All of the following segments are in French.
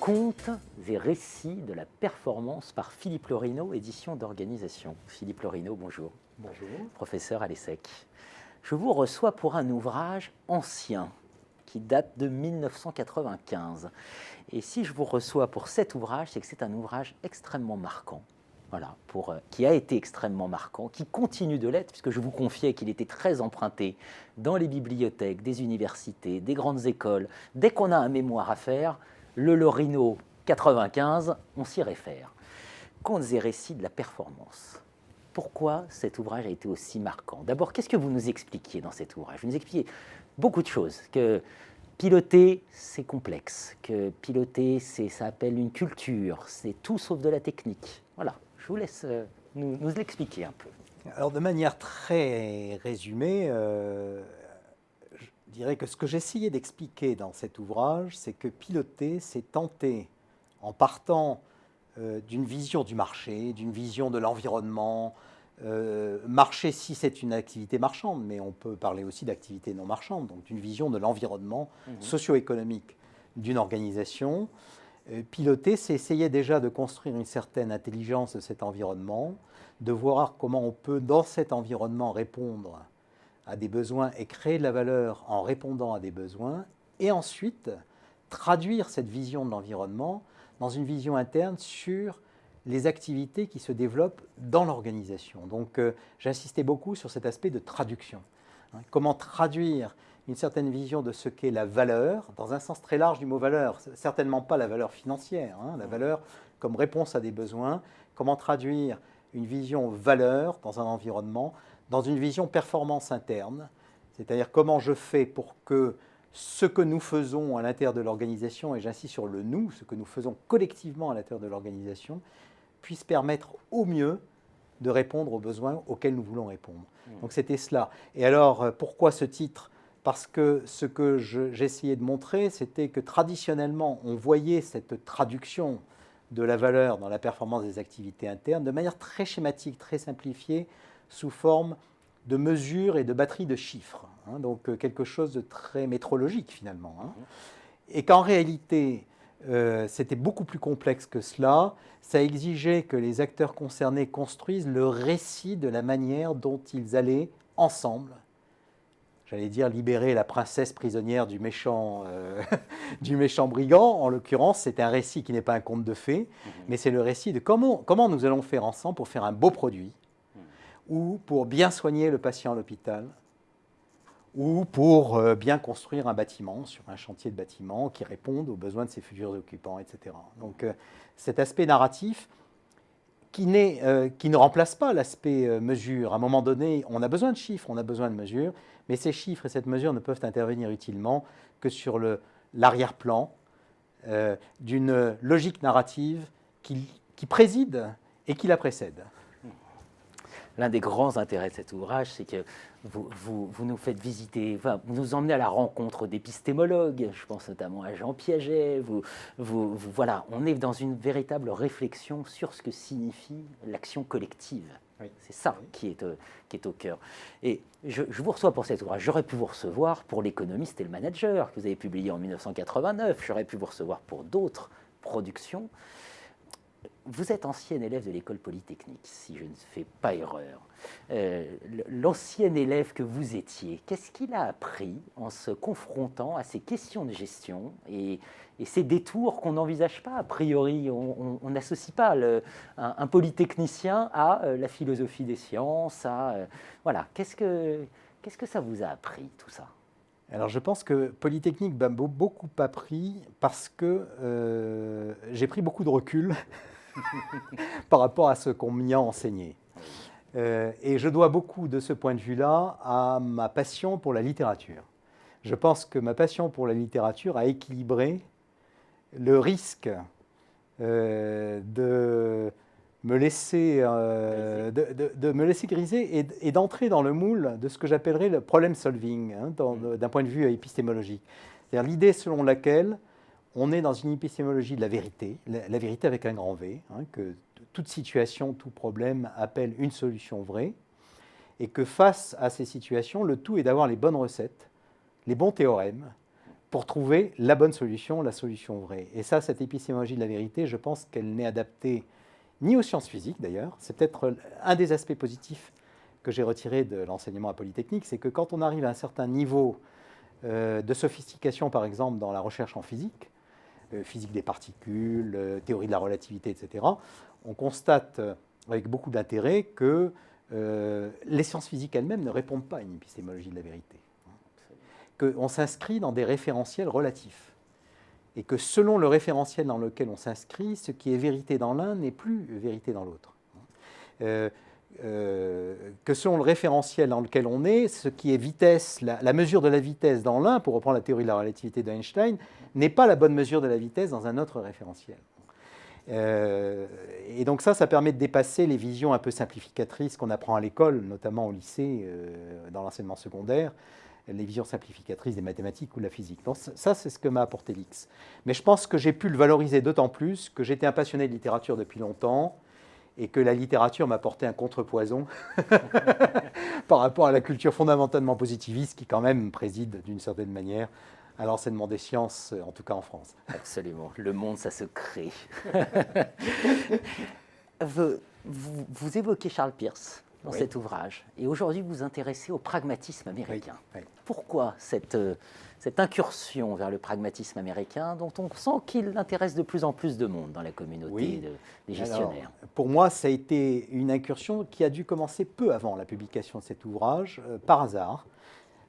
Contes et récits de la performance par Philippe Lorino, édition d'Organisation. Philippe Lorino, bonjour. Bonjour. Professeur à l'ESSEC. Je vous reçois pour un ouvrage ancien qui date de 1995. Et si je vous reçois pour cet ouvrage, c'est que c'est un ouvrage extrêmement marquant. Voilà, qui a été extrêmement marquant, qui continue de l'être, puisque je vous confiais qu'il était très emprunté dans les bibliothèques, des universités, des grandes écoles. Dès qu'on a un mémoire à faire, le Lorino 95, on s'y réfère. Contes et récits de la performance. Pourquoi cet ouvrage a été aussi marquant? D'abord, qu'est-ce que vous nous expliquiez dans cet ouvrage? Vous nous expliquiez beaucoup de choses, que piloter, c'est complexe, que piloter, ça appelle une culture, c'est tout sauf de la technique. Voilà, je vous laisse nous l'expliquer un peu. Alors, de manière très résumée, je dirais que ce que j'essayais d'expliquer dans cet ouvrage, c'est que piloter, c'est tenter, en partant d'une vision du marché, d'une vision de l'environnement, marché si c'est une activité marchande, mais on peut parler aussi d'activité non marchande, donc d'une vision de l'environnement socio-économique d'une organisation. Piloter, c'est essayer déjà de construire une certaine intelligence de cet environnement, de voir comment on peut, dans cet environnement, répondre à des besoins et créer de la valeur en répondant à des besoins, et ensuite traduire cette vision de l'environnement dans une vision interne sur les activités qui se développent dans l'organisation. Donc, j'insistais beaucoup sur cet aspect de traduction. Comment traduire une certaine vision de ce qu'est la valeur, dans un sens très large du mot valeur, certainement pas la valeur financière, la valeur comme réponse à des besoins, comment traduire une vision valeur dans un environnement, dans une vision performance interne, c'est-à-dire comment je fais pour que ce que nous faisons à l'intérieur de l'organisation, et j'insiste sur le nous, ce que nous faisons collectivement à l'intérieur de l'organisation, puisse permettre au mieux de répondre aux besoins auxquels nous voulons répondre. Donc c'était cela. Et alors, pourquoi ce titre? Parce que ce que j'essayais de montrer, c'était que traditionnellement, on voyait cette traduction de la valeur dans la performance des activités internes de manière très schématique, très simplifiée, sous forme de mesures et de batteries de chiffres. Donc quelque chose de très métrologique finalement. Et qu'en réalité, c'était beaucoup plus complexe que cela. Ça exigeait que les acteurs concernés construisent le récit de la manière dont ils allaient ensemble, j'allais dire, libérer la princesse prisonnière du méchant, du méchant brigand. En l'occurrence, c'est un récit qui n'est pas un conte de fées, mais c'est le récit de comment nous allons faire ensemble pour faire un beau produit, ou pour bien soigner le patient à l'hôpital, ou pour bien construire un bâtiment, sur un chantier de bâtiment qui réponde aux besoins de ses futurs occupants, etc. Donc cet aspect narratif qui ne remplace pas l'aspect mesure. À un moment donné, on a besoin de chiffres, on a besoin de mesures, mais ces chiffres et cette mesure ne peuvent intervenir utilement que sur l'arrière-plan d'une logique narrative qui préside et qui la précède. L'un des grands intérêts de cet ouvrage, c'est que vous nous faites visiter, enfin, vous nous emmenez à la rencontre d'épistémologues, je pense notamment à Jean Piaget. Voilà, on est dans une véritable réflexion sur ce que signifie l'action collective. Oui. C'est ça qui est au cœur. Et je vous reçois pour cet ouvrage. J'aurais pu vous recevoir pour L'économiste et le manager, que vous avez publié en 1989. J'aurais pu vous recevoir pour d'autres productions. Vous êtes ancien élève de l'école polytechnique, si je ne fais pas erreur. L'ancien élève que vous étiez, qu'est-ce qu'il a appris en se confrontant à ces questions de gestion et ces détours qu'on n'envisage pas a priori? On n'associe pas un polytechnicien à la philosophie des sciences. Voilà. Qu'est-ce que ça vous a appris, tout ça? Alors je pense que Polytechnique m'a beaucoup appris parce que j'ai pris beaucoup de recul par rapport à ce qu'on m'y a enseigné. Et je dois beaucoup de ce point de vue-là à ma passion pour la littérature. Je pense que ma passion pour la littérature a équilibré le risque de me laisser griser et d'entrer dans le moule de ce que j'appellerais le problem solving, d'un point de vue épistémologique. C'est-à-dire l'idée selon laquelle on est dans une épistémologie de la vérité avec un grand V, que toute situation, tout problème appelle une solution vraie, et que face à ces situations, le tout est d'avoir les bonnes recettes, les bons théorèmes, pour trouver la bonne solution, la solution vraie. Et ça, cette épistémologie de la vérité, je pense qu'elle n'est adaptée ni aux sciences physiques d'ailleurs. C'est peut-être un des aspects positifs que j'ai retiré de l'enseignement à Polytechnique, c'est que quand on arrive à un certain niveau de sophistication, par exemple, dans la recherche en physique, physique des particules, théorie de la relativité, etc., on constate avec beaucoup d'intérêt que les sciences physiques elles-mêmes ne répondent pas à une épistémologie de la vérité. Qu'on s'inscrit dans des référentiels relatifs. Et que selon le référentiel dans lequel on s'inscrit, ce qui est vérité dans l'un n'est plus vérité dans l'autre. Que selon le référentiel dans lequel on est, ce qui est vitesse, la mesure de la vitesse dans l'un, pour reprendre la théorie de la relativité d'Einstein, n'est pas la bonne mesure de la vitesse dans un autre référentiel. Et donc ça permet de dépasser les visions un peu simplificatrices qu'on apprend à l'école, notamment au lycée, dans l'enseignement secondaire, les visions simplificatrices des mathématiques ou de la physique. Donc ça, c'est ce que m'a apporté l'X. Mais je pense que j'ai pu le valoriser d'autant plus que j'étais un passionné de littérature depuis longtemps et que la littérature m'a apporté un contrepoison par rapport à la culture fondamentalement positiviste qui quand même préside d'une certaine manière à l'enseignement des sciences, en tout cas en France. Absolument. Le monde, ça se crée. Vous évoquez Charles Peirce dans cet ouvrage. Et aujourd'hui, vous vous intéressez au pragmatisme américain. Oui. Pourquoi cette incursion vers le pragmatisme américain dont on sent qu'il intéresse de plus en plus de monde dans la communauté des gestionnaires? Alors, pour moi, ça a été une incursion qui a dû commencer peu avant la publication de cet ouvrage, par hasard,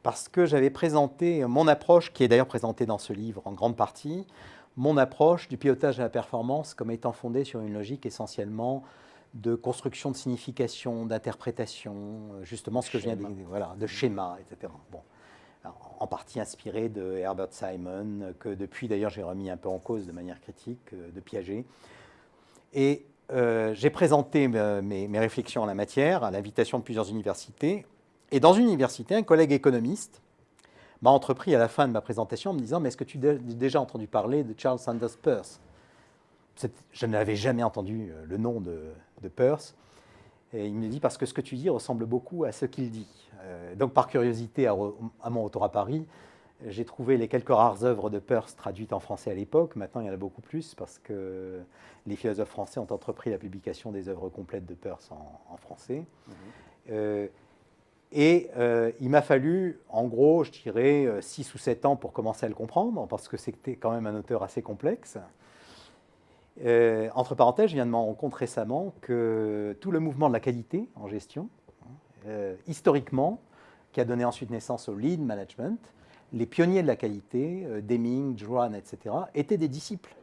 parce que j'avais présenté mon approche, qui est d'ailleurs présentée dans ce livre en grande partie, mon approche du pilotage de la performance comme étant fondée sur une logique essentiellement de construction de signification, d'interprétation, justement ce que je viens de dire, voilà, de schéma, etc. Bon. Alors, en partie inspiré de Herbert Simon, que depuis d'ailleurs j'ai remis un peu en cause de manière critique, de Piaget. Et j'ai présenté mes réflexions en la matière à l'invitation de plusieurs universités. Et dans une université, un collègue économiste m'a entrepris à la fin de ma présentation en me disant « Mais est-ce que tu as déjà entendu parler de Charles Sanders Peirce ?» Je n'avais jamais entendu le nom de Peirce. Et il me dit « Parce que ce que tu dis ressemble beaucoup à ce qu'il dit. » Donc par curiosité, à mon retour à Paris, j'ai trouvé les quelques rares œuvres de Peirce traduites en français à l'époque. Maintenant, il y en a beaucoup plus parce que les philosophes français ont entrepris la publication des œuvres complètes de Peirce en français. Il m'a fallu, en gros, je dirais, 6 ou 7 ans pour commencer à le comprendre, parce que c'était quand même un auteur assez complexe. Entre parenthèses, je viens de m'en rendre compte récemment que tout le mouvement de la qualité en gestion, historiquement, qui a donné ensuite naissance au lean management, les pionniers de la qualité, Deming, Juran, etc., étaient des disciples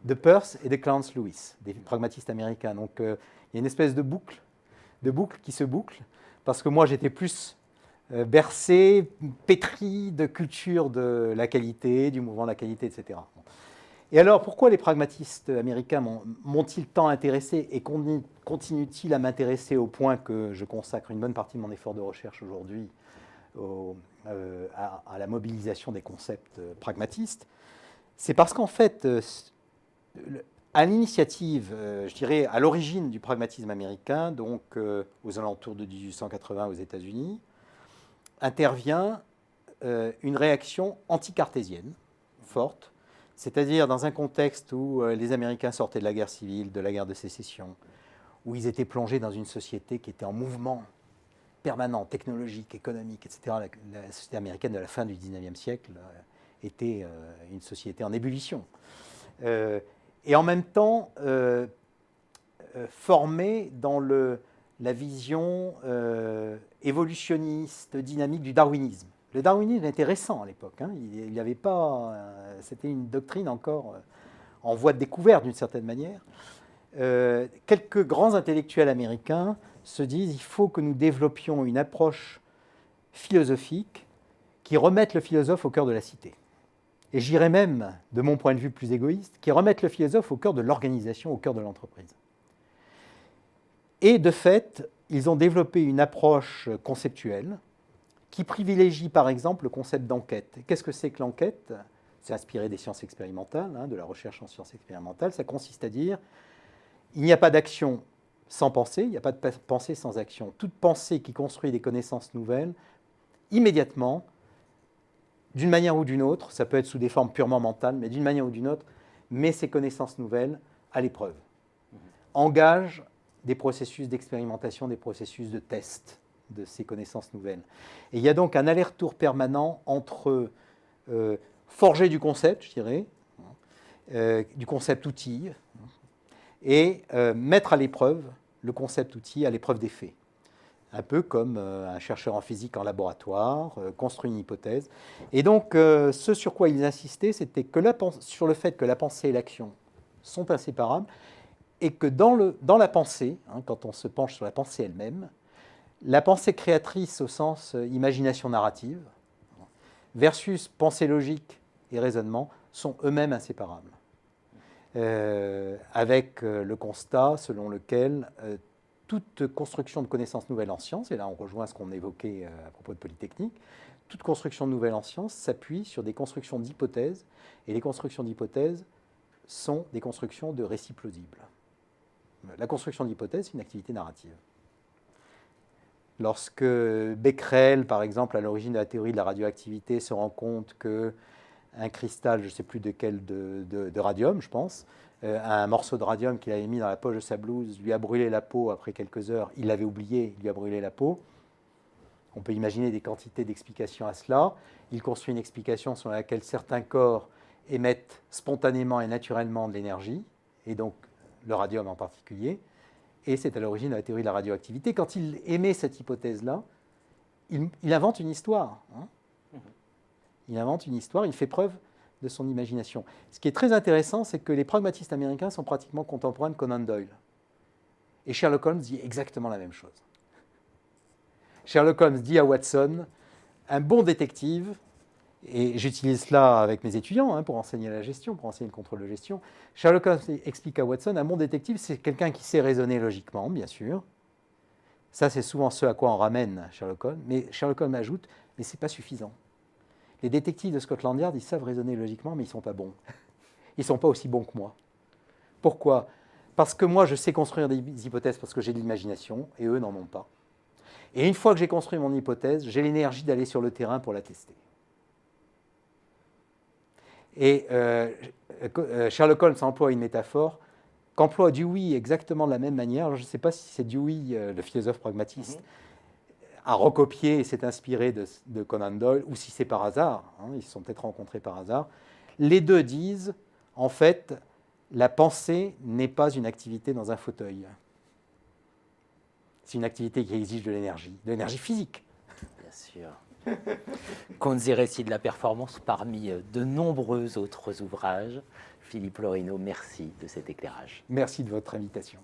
de Peirce et de Clarence Lewis, des pragmatistes américains. Donc il y a une espèce de boucle qui se boucle, parce que moi j'étais plus bercé, pétri de culture de la qualité, du mouvement de la qualité, etc. Et alors, pourquoi les pragmatistes américains m'ont-ils tant intéressé et continuent-ils à m'intéresser au point que je consacre une bonne partie de mon effort de recherche aujourd'hui à la mobilisation des concepts pragmatistes? C'est parce qu'en fait, à l'initiative, je dirais à l'origine du pragmatisme américain, donc aux alentours de 1880 aux États-Unis, intervient une réaction anti-cartésienne forte, c'est-à-dire dans un contexte où les Américains sortaient de la guerre civile, de la guerre de sécession, où ils étaient plongés dans une société qui était en mouvement permanent, technologique, économique, etc. La société américaine de la fin du XIXe siècle était une société en ébullition. Et en même temps, formée dans la vision évolutionniste, dynamique du darwinisme. Le darwinisme était récent à l'époque. Hein. Il n'y avait pas. C'était une doctrine encore en voie de découverte d'une certaine manière. Quelques grands intellectuels américains se disent il faut que nous développions une approche philosophique qui remette le philosophe au cœur de la cité. Et j'irais même, de mon point de vue plus égoïste, qui remette le philosophe au cœur de l'organisation, au cœur de l'entreprise. Et de fait, ils ont développé une approche conceptuelle qui privilégie par exemple le concept d'enquête. Qu'est-ce que c'est que l'enquête? C'est inspiré des sciences expérimentales, hein, de la recherche en sciences expérimentales. Ça consiste à dire il n'y a pas d'action sans pensée, il n'y a pas de pensée sans action. Toute pensée qui construit des connaissances nouvelles, immédiatement, d'une manière ou d'une autre, ça peut être sous des formes purement mentales, mais d'une manière ou d'une autre, met ces connaissances nouvelles à l'épreuve. Engage des processus d'expérimentation, des processus de test de ces connaissances nouvelles. Et il y a donc un aller-retour permanent entre forger du concept, je dirais, du concept outil, et mettre à l'épreuve le concept outil à l'épreuve des faits. Un peu comme un chercheur en physique en laboratoire construit une hypothèse. Et donc, ce sur quoi ils insistaient, c'était que sur le fait que la pensée et l'action sont inséparables, et que dans la pensée, quand on se penche sur la pensée elle-même, la pensée créatrice au sens imagination narrative versus pensée logique et raisonnement sont eux-mêmes inséparables. Avec le constat selon lequel toute construction de connaissances nouvelles en sciences, et là on rejoint ce qu'on évoquait à propos de Polytechnique, toute construction nouvelle en sciences s'appuie sur des constructions d'hypothèses, et les constructions d'hypothèses sont des constructions de récits plausibles. La construction d'hypothèses, c'est une activité narrative. Lorsque Becquerel, par exemple, à l'origine de la théorie de la radioactivité, se rend compte qu'un cristal, je ne sais plus de quel, de radium, je pense, un morceau de radium qu'il avait mis dans la poche de sa blouse, lui a brûlé la peau après quelques heures, il l'avait oublié, il lui a brûlé la peau. On peut imaginer des quantités d'explications à cela. Il construit une explication selon laquelle certains corps émettent spontanément et naturellement de l'énergie, et donc le radium en particulier, et c'est à l'origine de la théorie de la radioactivité. Quand il émet cette hypothèse-là, il invente une histoire. Il invente une histoire, il fait preuve de son imagination. Ce qui est très intéressant, c'est que les pragmatistes américains sont pratiquement contemporains de Conan Doyle. Et Sherlock Holmes dit exactement la même chose. Sherlock Holmes dit à Watson, un bon détective, et j'utilise cela avec mes étudiants pour enseigner la gestion, pour enseigner le contrôle de gestion. Sherlock Holmes explique à Watson, un bon détective, c'est quelqu'un qui sait raisonner logiquement, bien sûr. Ça, c'est souvent ce à quoi on ramène Sherlock Holmes. Mais Sherlock Holmes ajoute, mais ce n'est pas suffisant. Les détectives de Scotland Yard, ils savent raisonner logiquement, mais ils ne sont pas bons. Ils ne sont pas aussi bons que moi. Pourquoi ? Parce que moi, je sais construire des hypothèses parce que j'ai de l'imagination, et eux n'en ont pas. Et une fois que j'ai construit mon hypothèse, j'ai l'énergie d'aller sur le terrain pour la tester. Et Sherlock Holmes emploie une métaphore qu'emploie Dewey exactement de la même manière. Alors, je ne sais pas si c'est Dewey, le philosophe pragmatiste, a recopié et s'est inspiré de Conan Doyle, ou si c'est par hasard, ils se sont peut-être rencontrés par hasard. Les deux disent, en fait, la pensée n'est pas une activité dans un fauteuil. C'est une activité qui exige de l'énergie physique. Bien sûr. Contes et récits de la performance parmi de nombreux autres ouvrages. Philippe Lorino, merci de cet éclairage. Merci de votre invitation.